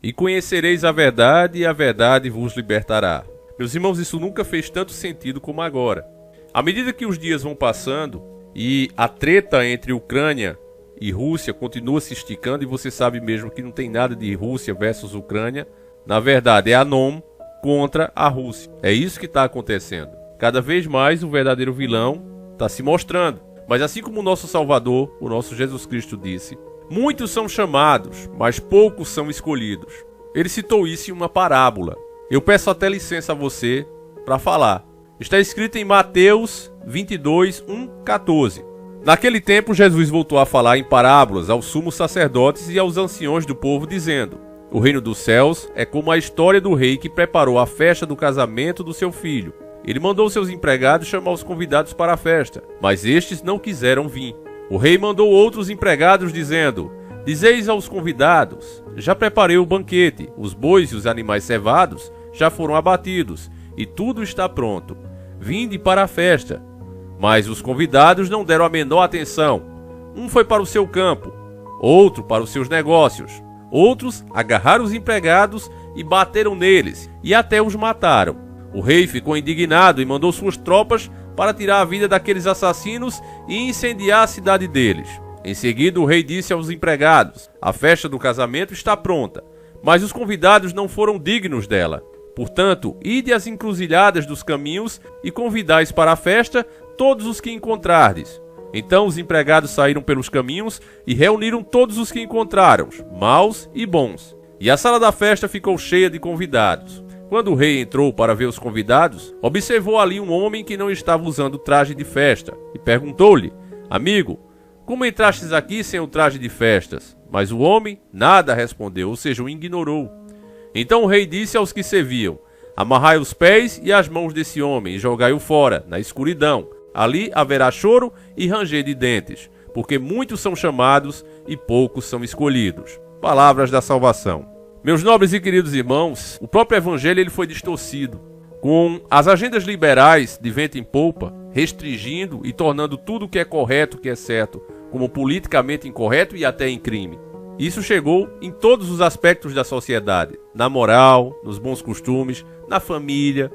E conhecereis a verdade, e a verdade vos libertará. Meus irmãos, isso nunca fez tanto sentido como agora. À medida que os dias vão passando e a treta entre Ucrânia e Rússia continua se esticando, e você sabe mesmo que não tem nada de Rússia versus Ucrânia, na verdade é a NOM contra a Rússia. É isso que está acontecendo. Cada vez mais o verdadeiro vilão está se mostrando. Mas assim como o nosso Salvador, o nosso Jesus Cristo disse, muitos são chamados, mas poucos são escolhidos. Ele citou isso em uma parábola. Eu peço até licença a você para falar. Está escrito em Mateus 22, 1, 14. Naquele tempo, Jesus voltou a falar em parábolas aos sumos sacerdotes e aos anciões do povo, dizendo: o reino dos céus é como a história do rei que preparou a festa do casamento do seu filho. Ele mandou seus empregados chamar os convidados para a festa, mas estes não quiseram vir. O rei mandou outros empregados, dizendo: dizeis aos convidados: já preparei o banquete, os bois e os animais cevados já foram abatidos, e tudo está pronto. Vinde para a festa. Mas os convidados não deram a menor atenção. Um foi para o seu campo, outro para os seus negócios. Outros agarraram os empregados e bateram neles, e até os mataram. O rei ficou indignado e mandou suas tropas para tirar a vida daqueles assassinos e incendiar a cidade deles. Em seguida, o rei disse aos empregados: a festa do casamento está pronta, mas os convidados não foram dignos dela. Portanto, ide às encruzilhadas dos caminhos e convidais para a festa todos os que encontrardes. Então os empregados saíram pelos caminhos e reuniram todos os que encontraram, maus e bons. E a sala da festa ficou cheia de convidados. Quando o rei entrou para ver os convidados, observou ali um homem que não estava usando traje de festa e perguntou-lhe: amigo, como entrastes aqui sem o traje de festas? Mas o homem nada respondeu, ou seja, o ignorou. Então o rei disse aos que serviam: amarrai os pés e as mãos desse homem e jogai-o fora, na escuridão. Ali haverá choro e ranger de dentes, porque muitos são chamados e poucos são escolhidos. Palavras da salvação. Meus nobres e queridos irmãos, o próprio evangelho ele foi distorcido, com as agendas liberais de vento em polpa, restringindo e tornando tudo o que é correto, que é certo, como politicamente incorreto e até em crime. Isso chegou em todos os aspectos da sociedade, na moral, nos bons costumes, na família,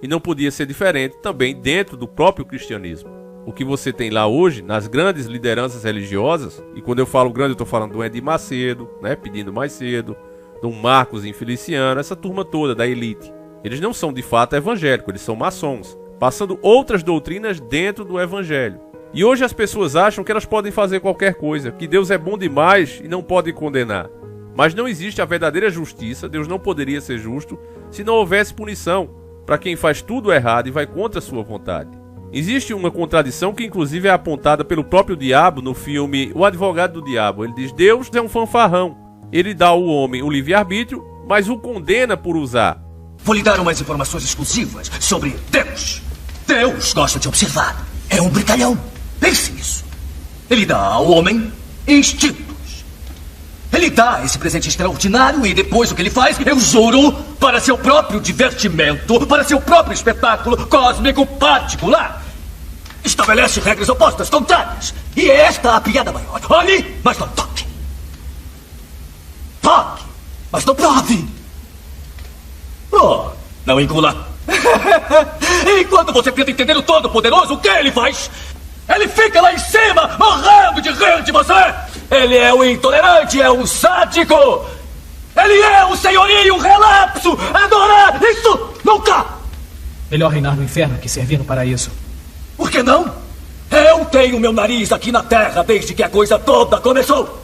e não podia ser diferente também dentro do próprio cristianismo. O que você tem lá hoje, nas grandes lideranças religiosas, e quando eu falo grande eu estou falando do Edir Macedo, pedindo mais cedo, do Marcos em Feliciano, essa turma toda da elite. Eles não são de fato evangélicos, eles são maçons, passando outras doutrinas dentro do evangelho. E hoje as pessoas acham que elas podem fazer qualquer coisa, que Deus é bom demais e não pode condenar. Mas não existe a verdadeira justiça, Deus não poderia ser justo se não houvesse punição para quem faz tudo errado e vai contra a sua vontade. Existe uma contradição que inclusive é apontada pelo próprio diabo no filme O Advogado do Diabo. Ele diz: Deus é um fanfarrão. Ele dá ao homem o livre-arbítrio, mas o condena por usar. Vou lhe dar umas informações exclusivas sobre Deus. Deus gosta de observar. É um brincalhão. Pense nisso. Ele dá ao homem instintos. Ele dá esse presente extraordinário e depois o que ele faz, eu juro, para seu próprio divertimento, para seu próprio espetáculo cósmico particular, estabelece regras opostas, contrárias. E é esta a piada maior. Olhe, mas não toque. Toque, mas não prove. Oh, não engula. Enquanto você tenta entender o Todo-Poderoso, o que ele faz? Ele fica lá em cima, morrendo de rir de você! Ele é o intolerante, é o sádico! Ele é o senhorio, o relapso! Adorar isso nunca! Melhor reinar no inferno que servir no paraíso. Por que não? Eu tenho meu nariz aqui na terra desde que a coisa toda começou!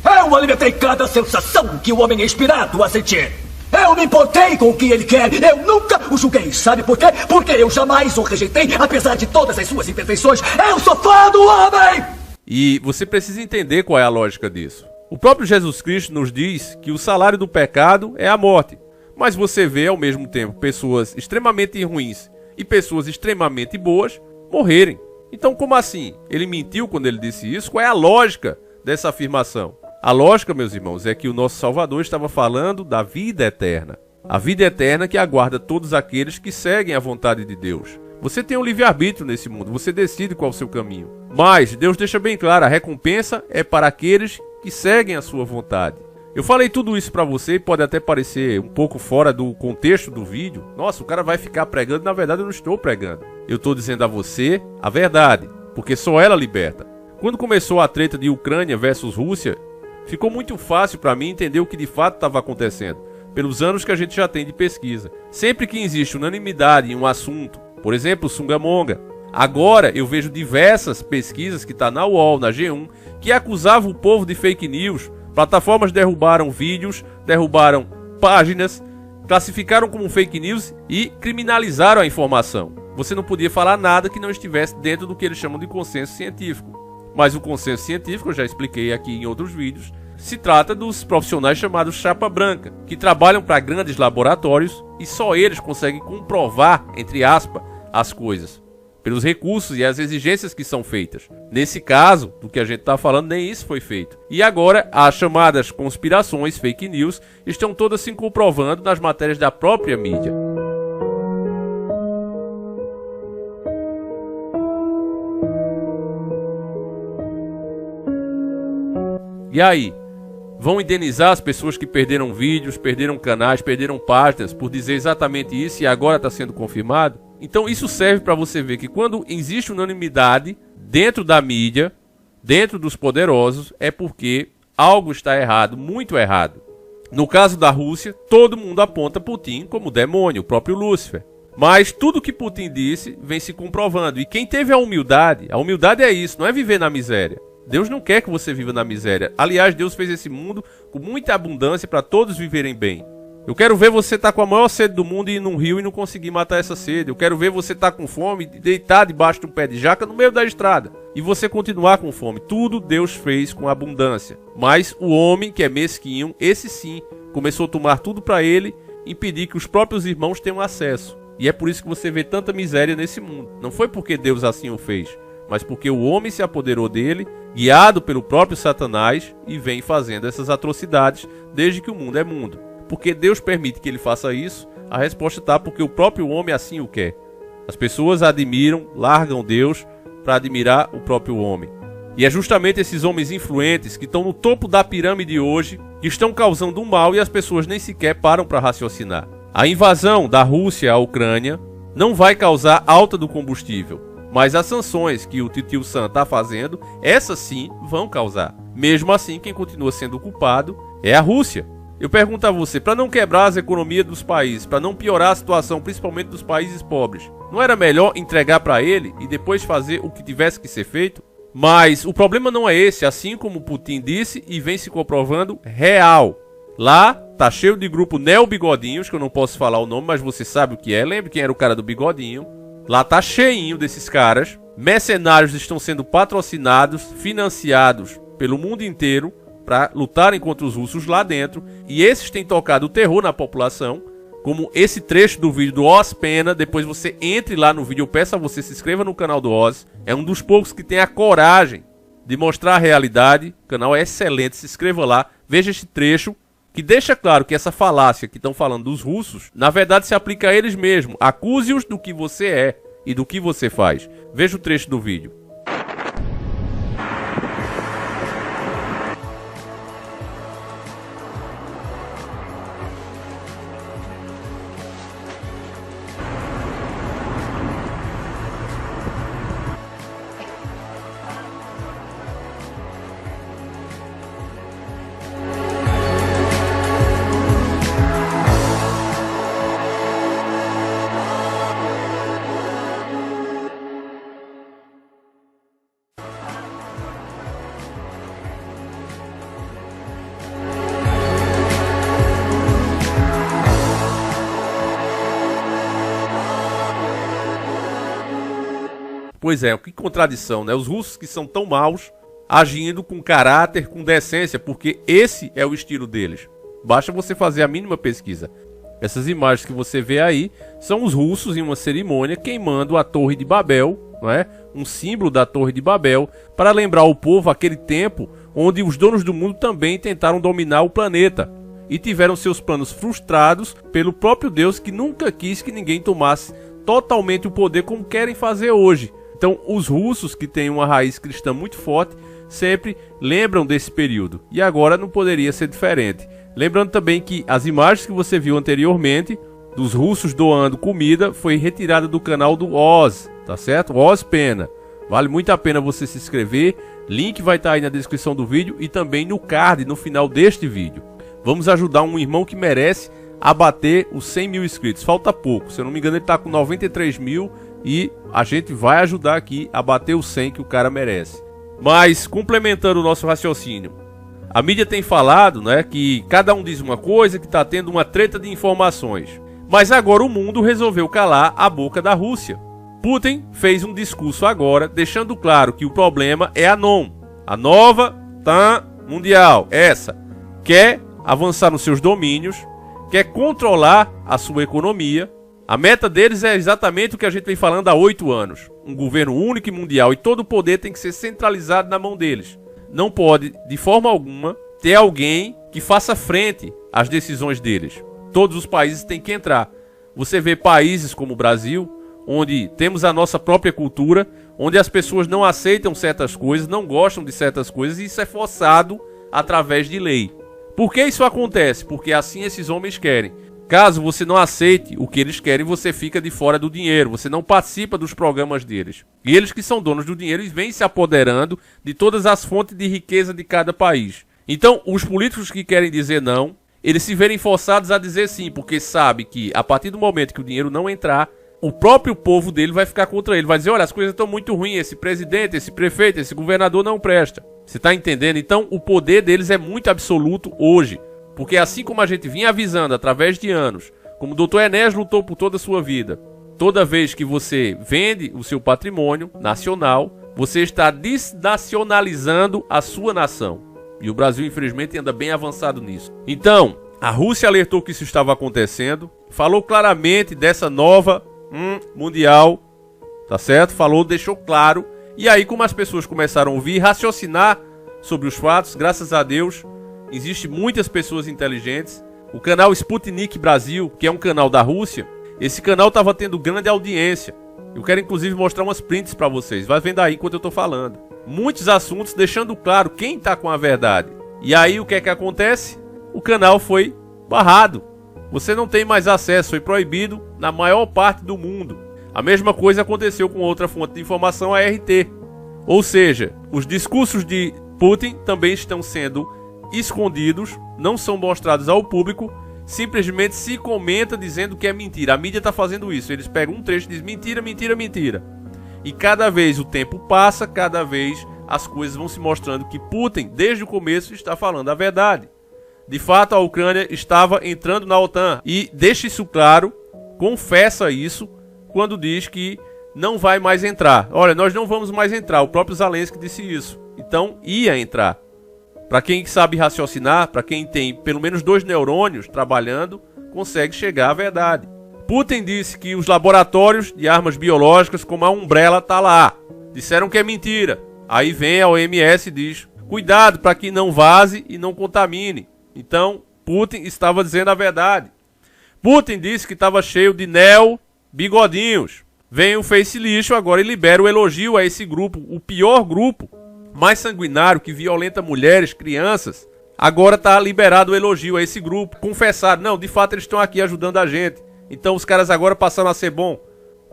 Eu alimentei cada sensação que o homem é inspirado a sentir! Eu me importei com o que ele quer. Eu nunca o julguei. Sabe por quê? Porque eu jamais o rejeitei, apesar de todas as suas imperfeições. Eu sou fã do homem! E você precisa entender qual é a lógica disso. O próprio Jesus Cristo nos diz que o salário do pecado é a morte. Mas você vê, ao mesmo tempo, pessoas extremamente ruins e pessoas extremamente boas morrerem. Então, como assim? Ele mentiu quando ele disse isso? Qual é a lógica dessa afirmação? A lógica, meus irmãos, é que o nosso Salvador estava falando da vida eterna. A vida eterna que aguarda todos aqueles que seguem a vontade de Deus. Você tem um livre-arbítrio nesse mundo, você decide qual é o seu caminho. Mas Deus deixa bem claro, a recompensa é para aqueles que seguem a sua vontade. Eu falei tudo isso pra você e pode até parecer um pouco fora do contexto do vídeo. Nossa, o cara vai ficar pregando. Na verdade, eu não estou pregando. Eu estou dizendo a você a verdade, porque só ela liberta. Quando começou a treta de Ucrânia versus Rússia, ficou muito fácil para mim entender o que de fato estava acontecendo, pelos anos que a gente já tem de pesquisa. Sempre que existe unanimidade em um assunto, por exemplo, Sungamonga, agora eu vejo diversas pesquisas que está na UOL, na G1, que acusavam o povo de fake news. Plataformas derrubaram vídeos, derrubaram páginas, classificaram como fake news e criminalizaram a informação. Você não podia falar nada que não estivesse dentro do que eles chamam de consenso científico. Mas o consenso científico, eu já expliquei aqui em outros vídeos, se trata dos profissionais chamados chapa branca, que trabalham para grandes laboratórios e só eles conseguem comprovar, entre aspas, as coisas, pelos recursos e as exigências que são feitas. Nesse caso, do que a gente está falando, nem isso foi feito. E agora, as chamadas conspirações, fake news, estão todas se comprovando nas matérias da própria mídia. E aí? Vão indenizar as pessoas que perderam vídeos, perderam canais, perderam páginas por dizer exatamente isso e agora está sendo confirmado? Então isso serve para você ver que quando existe unanimidade dentro da mídia, dentro dos poderosos, é porque algo está errado, muito errado. No caso da Rússia, todo mundo aponta Putin como demônio, o próprio Lúcifer. Mas tudo que Putin disse vem se comprovando. E quem teve a humildade é isso, não é viver na miséria. Deus não quer que você viva na miséria. Aliás, Deus fez esse mundo com muita abundância para todos viverem bem. Eu quero ver você estar com a maior sede do mundo e ir num rio e não conseguir matar essa sede. Eu quero ver você estar com fome e deitar debaixo de um pé de jaca no meio da estrada. E você continuar com fome. Tudo Deus fez com abundância. Mas o homem que é mesquinho, esse sim, começou a tomar tudo para ele e impedir que os próprios irmãos tenham acesso. E é por isso que você vê tanta miséria nesse mundo. Não foi porque Deus assim o fez, mas porque o homem se apoderou dele, guiado pelo próprio Satanás, e vem fazendo essas atrocidades desde que o mundo é mundo. Porque Deus permite que ele faça isso? A resposta está porque o próprio homem assim o quer. As pessoas admiram, largam Deus para admirar o próprio homem. E é justamente esses homens influentes que estão no topo da pirâmide hoje que estão causando um mal e as pessoas nem sequer param para raciocinar. A invasão da Rússia à Ucrânia não vai causar alta do combustível, mas as sanções que o Titio Sam está fazendo, essas sim vão causar. Mesmo assim, quem continua sendo culpado é a Rússia. Eu pergunto a você, para não quebrar as economias dos países, para não piorar a situação, principalmente dos países pobres, não era melhor entregar para ele e depois fazer o que tivesse que ser feito? Mas o problema não é esse, assim como Putin disse e vem se comprovando real. Lá tá cheio de grupo neo-bigodinhos, que eu não posso falar o nome, mas você sabe o que é. Lembre quem era o cara do bigodinho. Lá tá cheinho desses caras. Mercenários estão sendo patrocinados, financiados pelo mundo inteiro para lutarem contra os russos lá dentro. E esses têm tocado o terror na população, como esse trecho do vídeo do Oz Pena. Depois você entre lá no vídeo, eu peço a você se inscreva no canal do Oz. É um dos poucos que tem a coragem de mostrar a realidade. O canal é excelente, se inscreva lá, veja este trecho que deixa claro que essa falácia que estão falando dos russos, na verdade se aplica a eles mesmos. Acuse-os do que você é e do que você faz. Veja o trecho do vídeo. Pois é, que contradição, né? Os russos que são tão maus, agindo com caráter, com decência, porque esse é o estilo deles. Basta você fazer a mínima pesquisa. Essas imagens que você vê aí são os russos em uma cerimônia queimando a Torre de Babel, não é? Um símbolo da Torre de Babel, para lembrar ao povo aquele tempo onde os donos do mundo também tentaram dominar o planeta e tiveram seus planos frustrados pelo próprio Deus, que nunca quis que ninguém tomasse totalmente o poder como querem fazer hoje. Então, os russos, que têm uma raiz cristã muito forte, sempre lembram desse período. E agora não poderia ser diferente. Lembrando também que as imagens que você viu anteriormente, dos russos doando comida, foi retirada do canal do Oz, tá certo? Oz Pena. Vale muito a pena você se inscrever. Link vai estar aí na descrição do vídeo e também no card, no final deste vídeo. Vamos ajudar um irmão que merece a bater os 100 mil inscritos. Falta pouco, se eu não me engano ele está com 93 mil e a gente vai ajudar aqui a bater os 100 que o cara merece. Mas, complementando o nosso raciocínio, a mídia tem falado, né, que cada um diz uma coisa, que está tendo uma treta de informações. Mas agora o mundo resolveu calar a boca da Rússia. Putin fez um discurso agora, deixando claro que o problema é a NOM, a nova TAM mundial. Essa quer avançar nos seus domínios, quer controlar a sua economia. A meta deles é exatamente o que a gente vem falando há 8 anos. Um governo único e mundial, e todo o poder tem que ser centralizado na mão deles. Não pode, de forma alguma, ter alguém que faça frente às decisões deles. Todos os países têm que entrar. Você vê países como o Brasil, onde temos a nossa própria cultura, onde as pessoas não aceitam certas coisas, não gostam de certas coisas, e isso é forçado através de lei. Por que isso acontece? Porque assim esses homens querem. Caso você não aceite o que eles querem, você fica de fora do dinheiro, você não participa dos programas deles. E eles que são donos do dinheiro, eles vêm se apoderando de todas as fontes de riqueza de cada país. Então, os políticos que querem dizer não, eles se verem forçados a dizer sim, porque sabe que a partir do momento que o dinheiro não entrar, o próprio povo dele vai ficar contra ele, vai dizer, olha, as coisas estão muito ruins, esse presidente, esse prefeito, esse governador não presta. Você está entendendo? Então, o poder deles é muito absoluto hoje. Porque assim como a gente vinha avisando através de anos, como o Dr. Enéas lutou por toda a sua vida, toda vez que você vende o seu patrimônio nacional, você está desnacionalizando a sua nação. E o Brasil, infelizmente, anda bem avançado nisso. Então, a Rússia alertou que isso estava acontecendo, falou claramente dessa nova mundial, tá certo? Falou, deixou claro. E aí, como as pessoas começaram a ouvir e raciocinar sobre os fatos, graças a Deus, existem muitas pessoas inteligentes. O canal Sputnik Brasil, que é um canal da Rússia, esse canal estava tendo grande audiência. Eu quero inclusive mostrar umas prints para vocês. Vai vendo aí enquanto eu estou falando. Muitos assuntos deixando claro quem está com a verdade. E aí o que é que acontece? O canal foi barrado. Você não tem mais acesso, foi proibido na maior parte do mundo. A mesma coisa aconteceu com outra fonte de informação, a RT. Ou seja, os discursos de Putin também estão sendo escondidos, não são mostrados ao público, simplesmente se comenta dizendo que é mentira. A mídia está fazendo isso, eles pegam um trecho e dizem mentira, mentira, mentira. E cada vez o tempo passa, cada vez as coisas vão se mostrando que Putin, desde o começo, está falando a verdade. De fato, a Ucrânia estava entrando na OTAN e deixa isso claro, confessa isso, quando diz que não vai mais entrar. Olha, nós não vamos mais entrar, o próprio Zelensky disse isso. Então, ia entrar. Para quem sabe raciocinar, para quem tem pelo menos 2 neurônios trabalhando, consegue chegar à verdade. Putin disse que os laboratórios de armas biológicas, como a Umbrella, está lá. Disseram que é mentira. Aí vem a OMS e diz, cuidado para que não vaze e não contamine. Então, Putin estava dizendo a verdade. Putin disse que estava cheio de bigodinhos. Vem o Face Lixo agora e libera o elogio a esse grupo, o pior grupo, mais sanguinário, que violenta mulheres, crianças. Agora está liberado o elogio a esse grupo. Confessaram, não, de fato eles estão aqui ajudando a gente. Então os caras agora passaram a ser bons.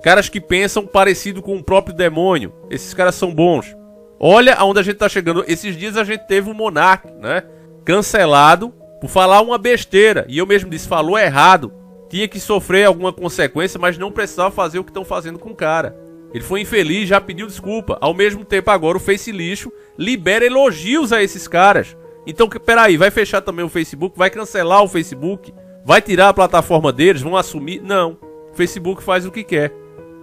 Caras que pensam parecido com o próprio demônio. Esses caras são bons. Olha aonde a gente está chegando. Esses dias a gente teve um monarca, né? Cancelado por falar uma besteira. E eu mesmo disse, falou errado. Tinha que sofrer alguma consequência, mas não precisava fazer o que estão fazendo com o cara. Ele foi infeliz, já pediu desculpa. Ao mesmo tempo agora o Face Lixo libera elogios a esses caras. Então, peraí, vai fechar também o Facebook? Vai cancelar o Facebook? Vai tirar a plataforma deles? Vão assumir? Não. O Facebook faz o que quer.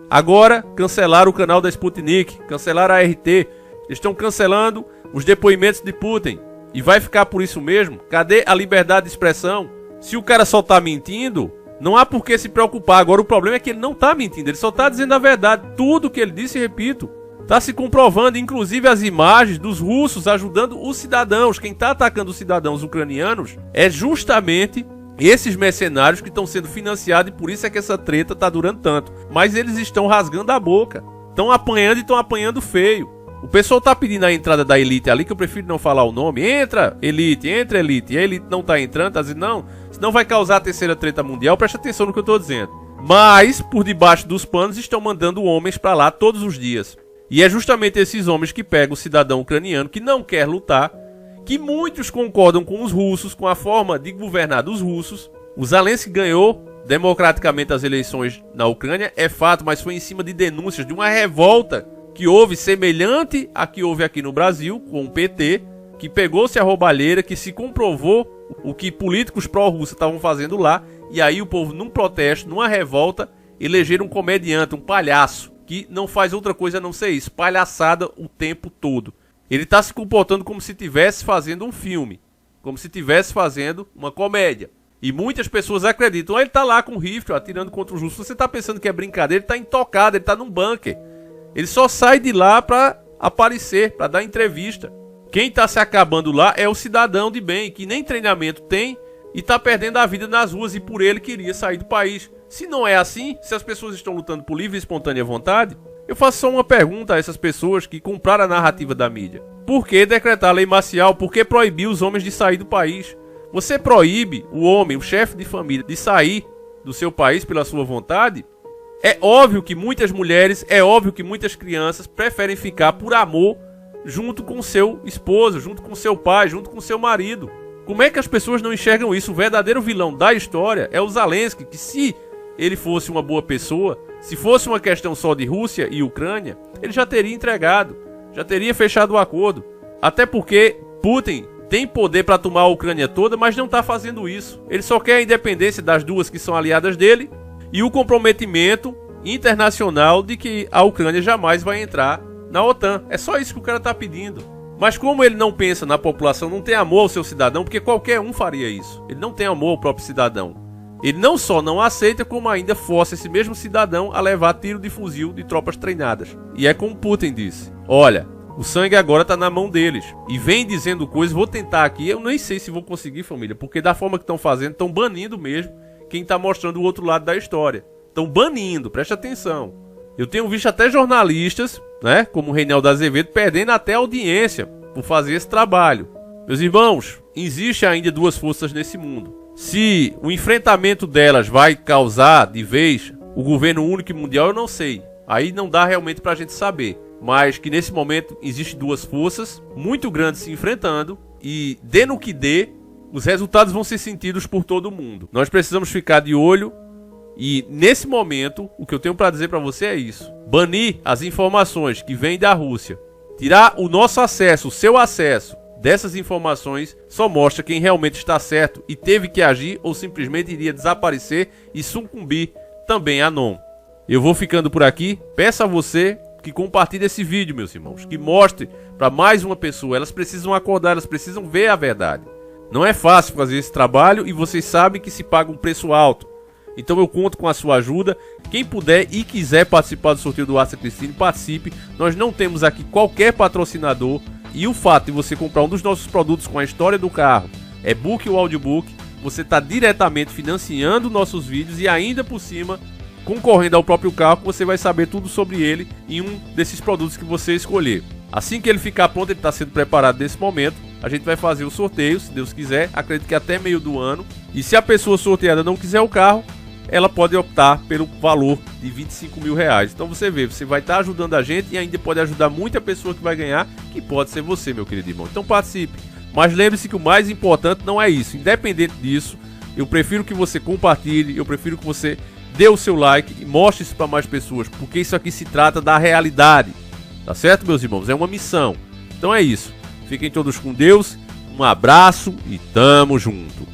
Agora, cancelaram o canal da Sputnik, cancelaram a RT. Eles estão cancelando os depoimentos de Putin. E vai ficar por isso mesmo? Cadê a liberdade de expressão? Se o cara só tá mentindo, não há por que se preocupar. Agora o problema é que ele não tá mentindo, ele só tá dizendo a verdade. Tudo que ele disse, repito, tá se comprovando, inclusive as imagens dos russos ajudando os cidadãos. Quem tá atacando os cidadãos ucranianos é justamente esses mercenários que estão sendo financiados, e por isso é que essa treta tá durando tanto. Mas eles estão rasgando a boca, estão apanhando e estão apanhando feio. O pessoal tá pedindo a entrada da elite ali, que eu prefiro não falar o nome. Entra, elite. E a elite não tá entrando, tá dizendo não. Senão vai causar a terceira treta mundial. Presta atenção no que eu tô dizendo. Mas, por debaixo dos panos, estão mandando homens pra lá todos os dias. E é justamente esses homens que pegam o cidadão ucraniano que não quer lutar, que muitos concordam com os russos, com a forma de governar dos russos. O Zelensky ganhou democraticamente as eleições na Ucrânia, é fato, mas foi em cima de denúncias de uma revolta que houve semelhante à que houve aqui no Brasil, com o PT, que pegou-se a roubalheira, que se comprovou o que políticos pró-russos estavam fazendo lá, e aí o povo, num protesto, numa revolta, elegeram um comediante, um palhaço, que não faz outra coisa a não ser isso, palhaçada o tempo todo. Ele está se comportando como se estivesse fazendo um filme, como se estivesse fazendo uma comédia. E muitas pessoas acreditam, ele está lá com o rifle atirando contra os russos. Você está pensando que é brincadeira, ele está intocado, ele está num bunker. Ele só sai de lá para aparecer, para dar entrevista. Quem está se acabando lá é o cidadão de bem, que nem treinamento tem e está perdendo a vida nas ruas, e por ele queria sair do país. Se não é assim, se as pessoas estão lutando por livre e espontânea vontade, eu faço só uma pergunta a essas pessoas que compraram a narrativa da mídia. Por que decretar a lei marcial? Por que proibir os homens de sair do país? Você proíbe o homem, o chefe de família, de sair do seu país pela sua vontade? É óbvio que muitas mulheres, é óbvio que muitas crianças preferem ficar por amor junto com seu esposo, junto com seu pai, junto com seu marido. Como é que as pessoas não enxergam isso? O verdadeiro vilão da história é o Zelensky, que se ele fosse uma boa pessoa, se fosse uma questão só de Rússia e Ucrânia, ele já teria entregado, já teria fechado o acordo. Até porque Putin tem poder para tomar a Ucrânia toda, mas não está fazendo isso. Ele só quer a independência das duas que são aliadas dele e o comprometimento internacional de que a Ucrânia jamais vai entrar na OTAN. É só isso que o cara está pedindo. Mas como ele não pensa na população, não tem amor ao seu cidadão, porque qualquer um faria isso. Ele não tem amor ao próprio cidadão. Ele não só não aceita, como ainda força esse mesmo cidadão a levar tiro de fuzil de tropas treinadas. E é como Putin disse: olha, o sangue agora tá na mão deles. E vem dizendo coisas, vou tentar aqui, eu nem sei se vou conseguir, família, porque da forma que estão fazendo, estão banindo mesmo quem tá mostrando o outro lado da história. Estão banindo, preste atenção. Eu tenho visto até jornalistas, né, como o Reinaldo Azevedo, perdendo até audiência por fazer esse trabalho. Meus irmãos, existe ainda duas forças nesse mundo. Se o enfrentamento delas vai causar de vez o governo único e mundial, eu não sei. Aí não dá realmente pra gente saber. Mas que nesse momento existem duas forças muito grandes se enfrentando, e dê no que dê, os resultados vão ser sentidos por todo mundo. Nós precisamos ficar de olho, e nesse momento o que eu tenho para dizer para você é isso: banir as informações que vêm da Rússia, tirar o nosso acesso, o seu acesso dessas informações, só mostra quem realmente está certo e teve que agir, ou simplesmente iria desaparecer e sucumbir também a NOM. Eu vou ficando por aqui. Peço a você que compartilhe esse vídeo, meus irmãos, que mostre para mais uma pessoa. Elas precisam acordar, elas precisam ver a verdade. Não é fácil fazer esse trabalho e vocês sabem que se paga um preço alto. Então eu conto com a sua ajuda. Quem puder e quiser participar do sorteio do Astra Cristine, participe. Nós não temos aqui qualquer patrocinador, e o fato de você comprar um dos nossos produtos com a história do carro, e-book ou audiobook, você está diretamente financiando nossos vídeos e ainda por cima concorrendo ao próprio carro, que você vai saber tudo sobre ele em um desses produtos que você escolher. Assim que ele ficar pronto, ele está sendo preparado nesse momento, a gente vai fazer o sorteio, se Deus quiser, acredito que até meio do ano. E se a pessoa sorteada não quiser o carro, ela pode optar pelo valor de R$25 mil. Então você vê, você vai estar ajudando a gente e ainda pode ajudar muita pessoa que vai ganhar, que pode ser você, meu querido irmão. Então participe. Mas lembre-se que o mais importante não é isso. Independente disso, eu prefiro que você compartilhe, eu prefiro que você dê o seu like e mostre isso para mais pessoas, porque isso aqui se trata da realidade. Tá certo, meus irmãos? É uma missão. Então é isso. Fiquem todos com Deus. Um abraço e tamo junto.